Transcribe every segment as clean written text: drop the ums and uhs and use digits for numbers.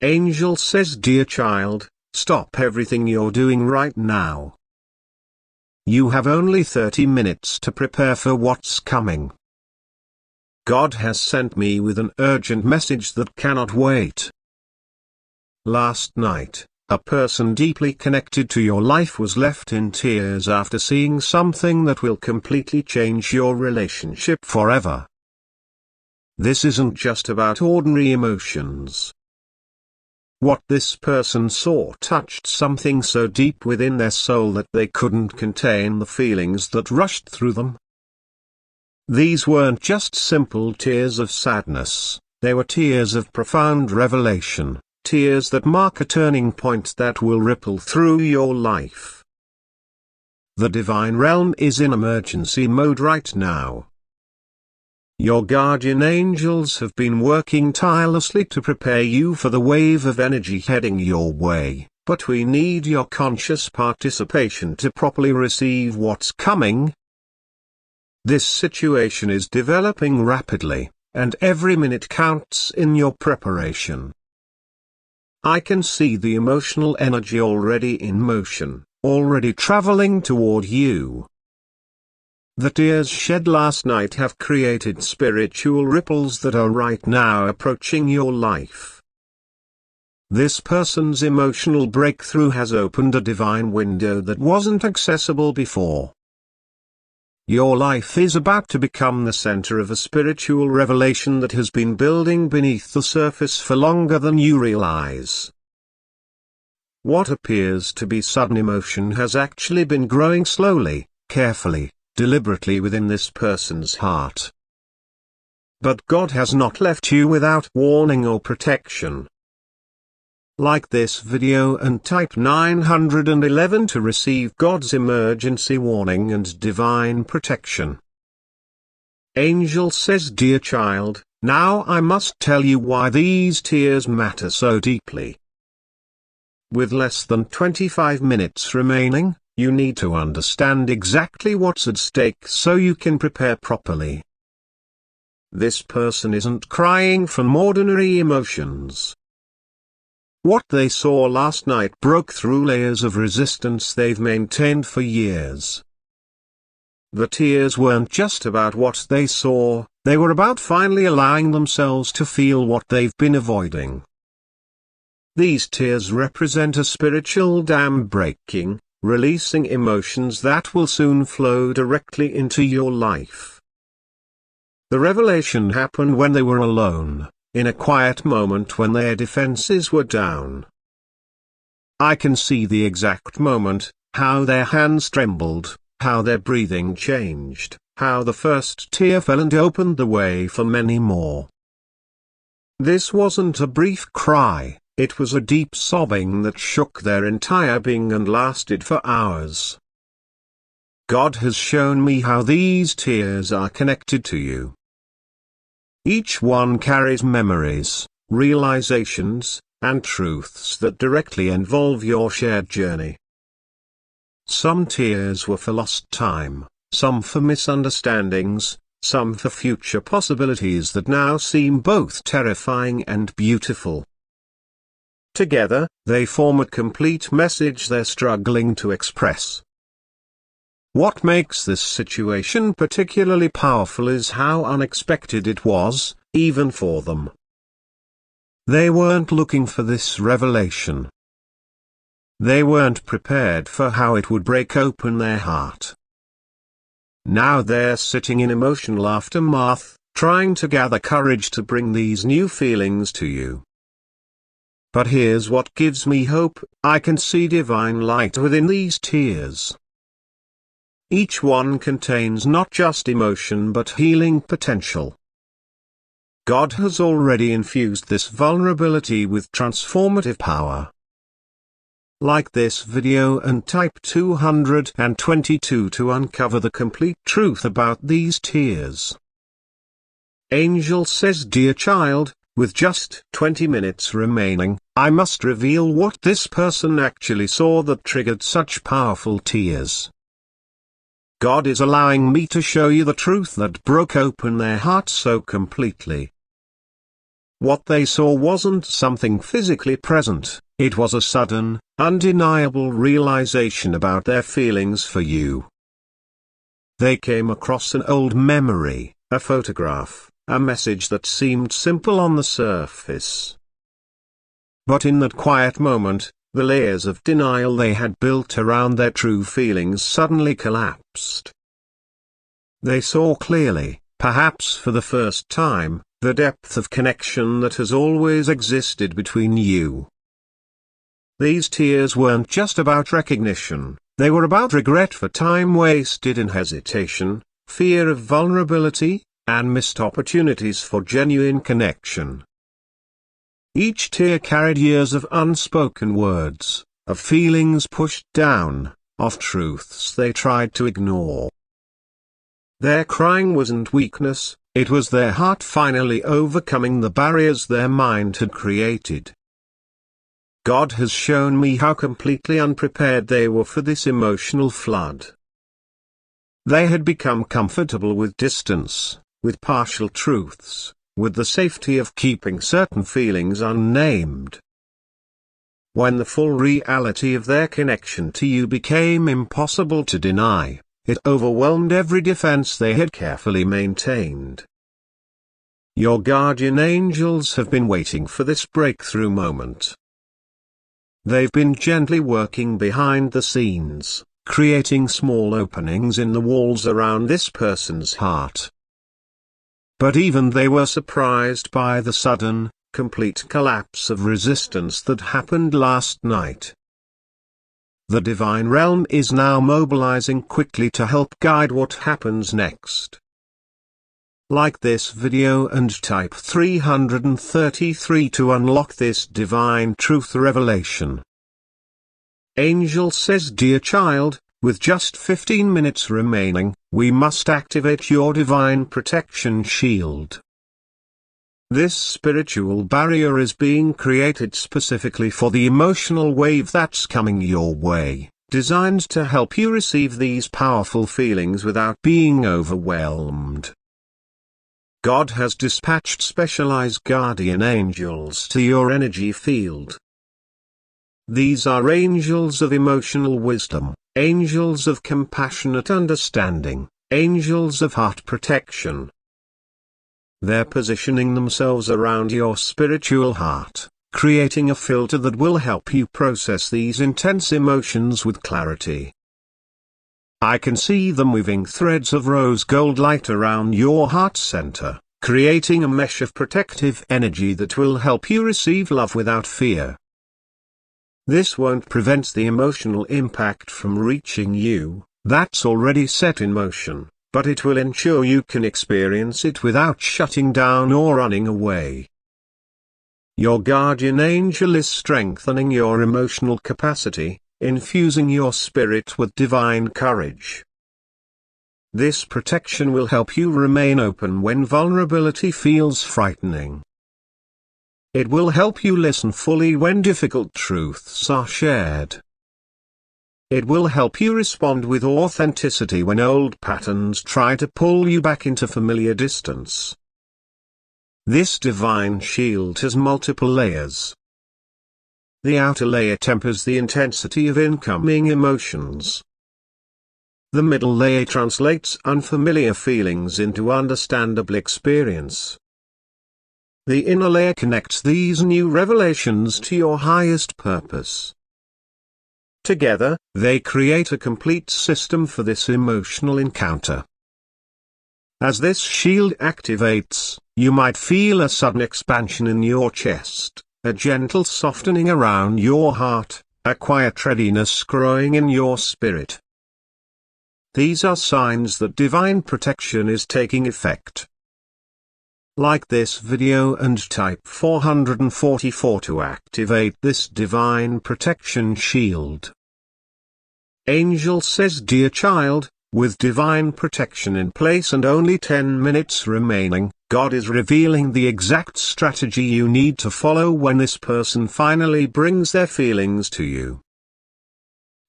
Angel says, dear child, stop everything you're doing right now. You have only 30 minutes to prepare for what's coming. God has sent me with an urgent message that cannot wait. Last night, a person deeply connected to your life was left in tears after seeing something that will completely change your relationship forever. This isn't just about ordinary emotions. What this person saw touched something so deep within their soul that they couldn't contain the feelings that rushed through them. These weren't just simple tears of sadness, they were tears of profound revelation, tears that mark a turning point that will ripple through your life. The divine realm is in emergency mode right now. Your guardian angels have been working tirelessly to prepare you for the wave of energy heading your way, but we need your conscious participation to properly receive what's coming. This situation is developing rapidly, and every minute counts in your preparation. I can see the emotional energy already in motion, already traveling toward you. The tears shed last night have created spiritual ripples that are right now approaching your life. This person's emotional breakthrough has opened a divine window that wasn't accessible before. Your life is about to become the center of a spiritual revelation that has been building beneath the surface for longer than you realize. What appears to be sudden emotion has actually been growing slowly, carefully, deliberately within this person's heart. But God has not left you without warning or protection. Like this video and type 911 to receive God's emergency warning and divine protection. Angel says, dear child, now I must tell you why these tears matter so deeply. With less than 25 minutes remaining, you need to understand exactly what's at stake so you can prepare properly. This person isn't crying from ordinary emotions. What they saw last night broke through layers of resistance they've maintained for years. The tears weren't just about what they saw, they were about finally allowing themselves to feel what they've been avoiding. These tears represent a spiritual dam breaking, releasing emotions that will soon flow directly into your life. The revelation happened when they were alone, in a quiet moment when their defenses were down. I can see the exact moment, how their hands trembled, how their breathing changed, how the first tear fell and opened the way for many more. This wasn't a brief cry. It was a deep sobbing that shook their entire being and lasted for hours. God has shown me how these tears are connected to you. Each one carries memories, realizations, and truths that directly involve your shared journey. Some tears were for lost time, some for misunderstandings, some for future possibilities that now seem both terrifying and beautiful. Together, they form a complete message they're struggling to express. What makes this situation particularly powerful is how unexpected it was, even for them. They weren't looking for this revelation. They weren't prepared for how it would break open their heart. Now they're sitting in emotional aftermath, trying to gather courage to bring these new feelings to you. But here's what gives me hope, I can see divine light within these tears. Each one contains not just emotion but healing potential. God has already infused this vulnerability with transformative power. Like this video and type 222 to uncover the complete truth about these tears. Angel says, dear child, with just 20 minutes remaining, I must reveal what this person actually saw that triggered such powerful tears. God is allowing me to show you the truth that broke open their heart so completely. What they saw wasn't something physically present, it was a sudden, undeniable realization about their feelings for you. They came across an old memory, a photograph, a message that seemed simple on the surface. But in that quiet moment, the layers of denial they had built around their true feelings suddenly collapsed. They saw clearly, perhaps for the first time, the depth of connection that has always existed between you. These tears weren't just about recognition, they were about regret for time wasted in hesitation, fear of vulnerability, and missed opportunities for genuine connection. Each tear carried years of unspoken words, of feelings pushed down, of truths they tried to ignore. Their crying wasn't weakness, it was their heart finally overcoming the barriers their mind had created. God has shown me how completely unprepared they were for this emotional flood. They had become comfortable with distance, with partial truths, with the safety of keeping certain feelings unnamed. When the full reality of their connection to you became impossible to deny, it overwhelmed every defense they had carefully maintained. Your guardian angels have been waiting for this breakthrough moment. They've been gently working behind the scenes, creating small openings in the walls around this person's heart. But even they were surprised by the sudden, complete collapse of resistance that happened last night. The divine realm is now mobilizing quickly to help guide what happens next. Like this video and type 333 to unlock this divine truth revelation. Angel says, dear child, with just 15 minutes remaining, we must activate your divine protection shield. This spiritual barrier is being created specifically for the emotional wave that's coming your way, designed to help you receive these powerful feelings without being overwhelmed. God has dispatched specialized guardian angels to your energy field. These are angels of emotional wisdom, angels of compassionate understanding, angels of heart protection. They're positioning themselves around your spiritual heart, creating a filter that will help you process these intense emotions with clarity. I can see them weaving threads of rose gold light around your heart center, creating a mesh of protective energy that will help you receive love without fear. This won't prevent the emotional impact from reaching you, that's already set in motion, but it will ensure you can experience it without shutting down or running away. Your guardian angel is strengthening your emotional capacity, infusing your spirit with divine courage. This protection will help you remain open when vulnerability feels frightening. It will help you listen fully when difficult truths are shared. It will help you respond with authenticity when old patterns try to pull you back into familiar distance. This divine shield has multiple layers. The outer layer tempers the intensity of incoming emotions. The middle layer translates unfamiliar feelings into understandable experience. The inner layer connects these new revelations to your highest purpose. Together, they create a complete system for this emotional encounter. As this shield activates, you might feel a sudden expansion in your chest, a gentle softening around your heart, a quiet readiness growing in your spirit. These are signs that divine protection is taking effect. Like this video and type 444 to activate this divine protection shield. Angel says, dear child, with divine protection in place and only 10 minutes remaining, God is revealing the exact strategy you need to follow when this person finally brings their feelings to you.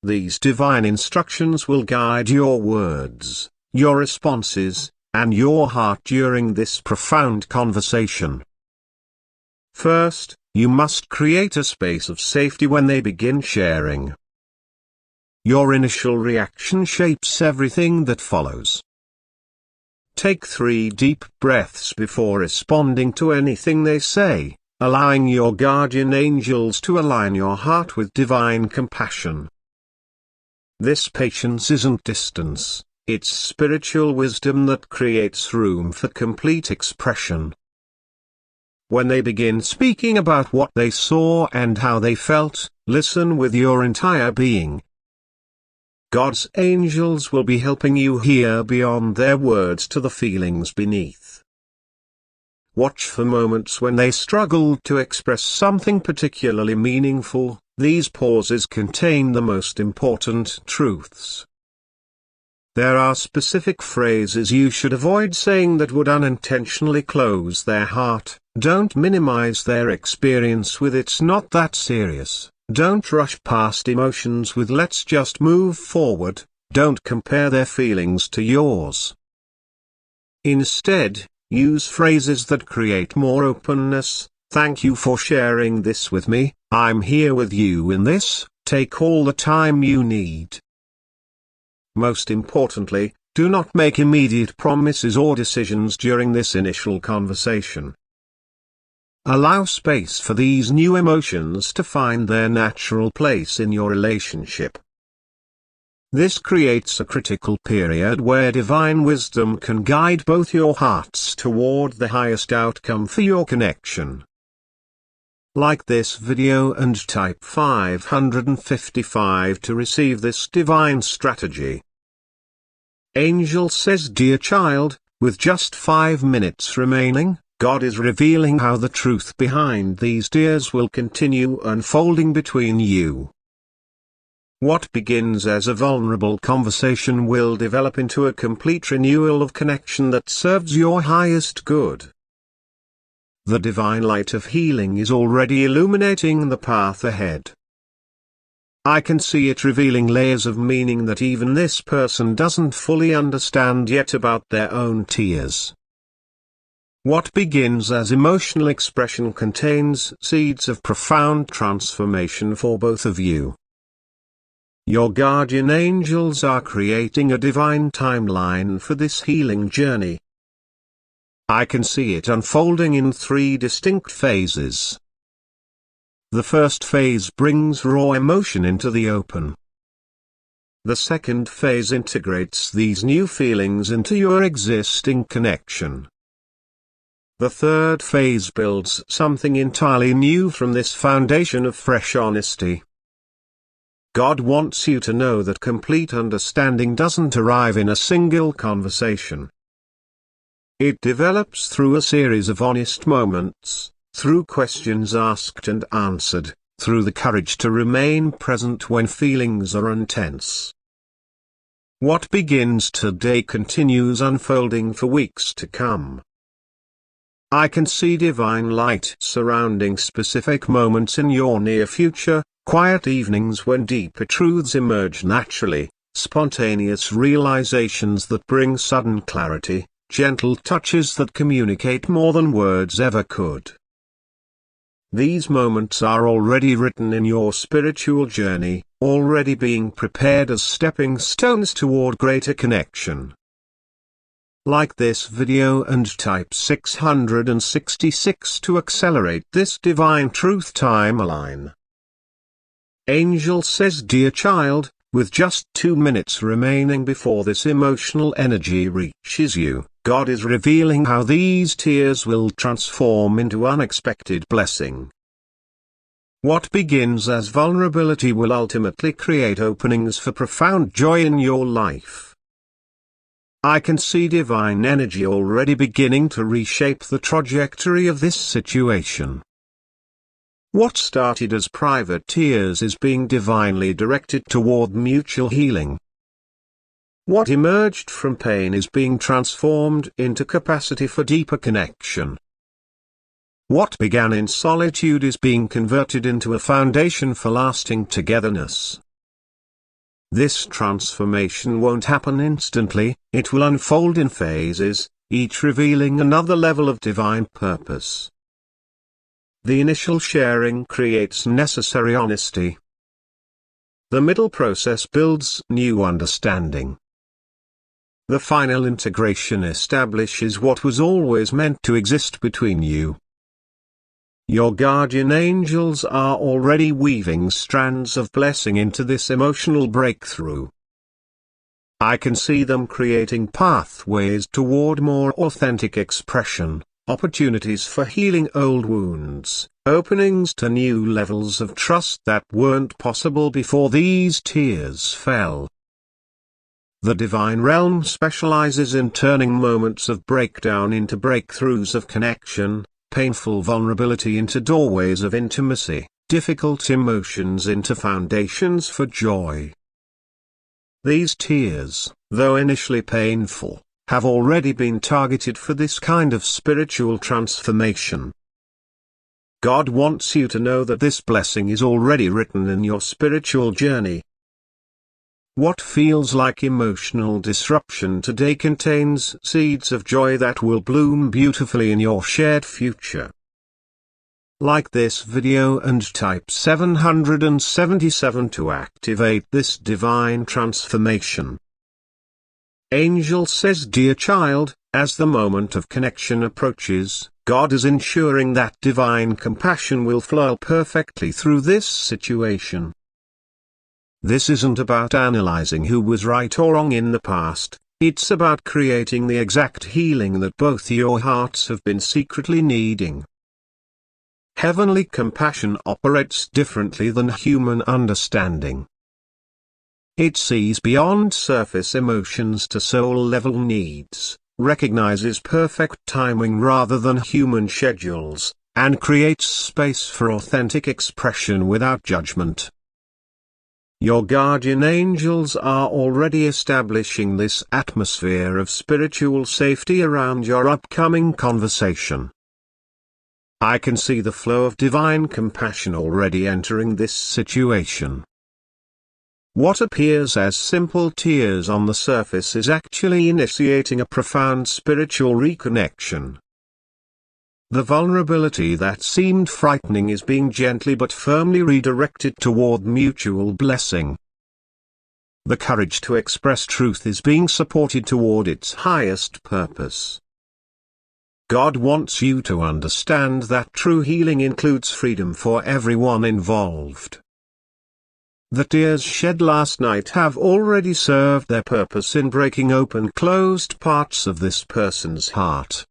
These divine instructions will guide your words, your responses, and your heart during this profound conversation. First, you must create a space of safety when they begin sharing. Your initial reaction shapes everything that follows. Take 3 deep breaths before responding to anything they say, allowing your guardian angels to align your heart with divine compassion. This patience isn't distance, it's spiritual wisdom that creates room for complete expression. When they begin speaking about what they saw and how they felt, listen with your entire being. God's angels will be helping you hear beyond their words to the feelings beneath. Watch for moments when they struggle to express something particularly meaningful. These pauses contain the most important truths. There are specific phrases you should avoid saying that would unintentionally close their heart. Don't minimize their experience with "it's not that serious." Don't rush past emotions with "let's just move forward." Don't compare their feelings to yours. Instead, use phrases that create more openness. "Thank you for sharing this with me. I'm here with you in this. Take all the time you need." Most importantly, do not make immediate promises or decisions during this initial conversation. Allow space for these new emotions to find their natural place in your relationship. This creates a critical period where divine wisdom can guide both your hearts toward the highest outcome for your connection. Like this video and type 555 to receive this divine strategy. Angel says, "Dear child, with just 5 minutes remaining, God is revealing how the truth behind these tears will continue unfolding between you. What begins as a vulnerable conversation will develop into a complete renewal of connection that serves your highest good. The divine light of healing is already illuminating the path ahead. I can see it revealing layers of meaning that even this person doesn't fully understand yet about their own tears. What begins as emotional expression contains seeds of profound transformation for both of you. Your guardian angels are creating a divine timeline for this healing journey. I can see it unfolding in 3 distinct phases. The first phase brings raw emotion into the open. The second phase integrates these new feelings into your existing connection. The third phase builds something entirely new from this foundation of fresh honesty. God wants you to know that complete understanding doesn't arrive in a single conversation. It develops through a series of honest moments, through questions asked and answered, through the courage to remain present when feelings are intense. What begins today continues unfolding for weeks to come. I can see divine light surrounding specific moments in your near future, quiet evenings when deeper truths emerge naturally, spontaneous realizations that bring sudden clarity, gentle touches that communicate more than words ever could. These moments are already written in your spiritual journey, already being prepared as stepping stones toward greater connection. Like this video and type 666 to accelerate this divine truth timeline. Angel says, "Dear child, with just 2 minutes remaining before this emotional energy reaches you, God is revealing how these tears will transform into unexpected blessing. What begins as vulnerability will ultimately create openings for profound joy in your life. I can see divine energy already beginning to reshape the trajectory of this situation. What started as private tears is being divinely directed toward mutual healing. What emerged from pain is being transformed into capacity for deeper connection. What began in solitude is being converted into a foundation for lasting togetherness. This transformation won't happen instantly, it will unfold in phases, each revealing another level of divine purpose. The initial sharing creates necessary honesty. The middle process builds new understanding. The final integration establishes what was always meant to exist between you. Your guardian angels are already weaving strands of blessing into this emotional breakthrough. I can see them creating pathways toward more authentic expression, opportunities for healing old wounds, openings to new levels of trust that weren't possible before these tears fell. The divine realm specializes in turning moments of breakdown into breakthroughs of connection, painful vulnerability into doorways of intimacy, difficult emotions into foundations for joy. These tears, though initially painful, have already been targeted for this kind of spiritual transformation. God wants you to know that this blessing is already written in your spiritual journey. What feels like emotional disruption today contains seeds of joy that will bloom beautifully in your shared future. Like this video and type 777 to activate this divine transformation. Angel says, dear child, as the moment of connection approaches, God is ensuring that divine compassion will flow perfectly through this situation. This isn't about analyzing who was right or wrong in the past, it's about creating the exact healing that both your hearts have been secretly needing. Heavenly compassion operates differently than human understanding. It sees beyond surface emotions to soul-level needs, recognizes perfect timing rather than human schedules, and creates space for authentic expression without judgment. Your guardian angels are already establishing this atmosphere of spiritual safety around your upcoming conversation. I can see the flow of divine compassion already entering this situation. What appears as simple tears on the surface is actually initiating a profound spiritual reconnection. The vulnerability that seemed frightening is being gently but firmly redirected toward mutual blessing. The courage to express truth is being supported toward its highest purpose. God wants you to understand that true healing includes freedom for everyone involved. The tears shed last night have already served their purpose in breaking open closed parts of this person's heart.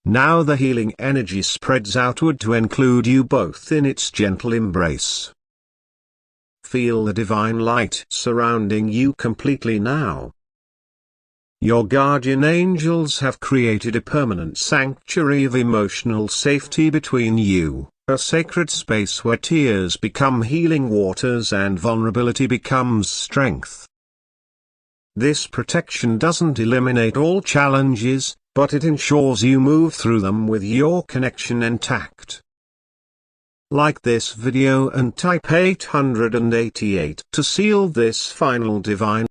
Now the healing energy spreads outward to include you both in its gentle embrace. Feel the divine light surrounding you completely now. Your guardian angels have created a permanent sanctuary of emotional safety between you, a sacred space where tears become healing waters and vulnerability becomes strength. This protection doesn't eliminate all challenges, but it ensures you move through them with your connection intact. Like this video and type 888 to seal this final divine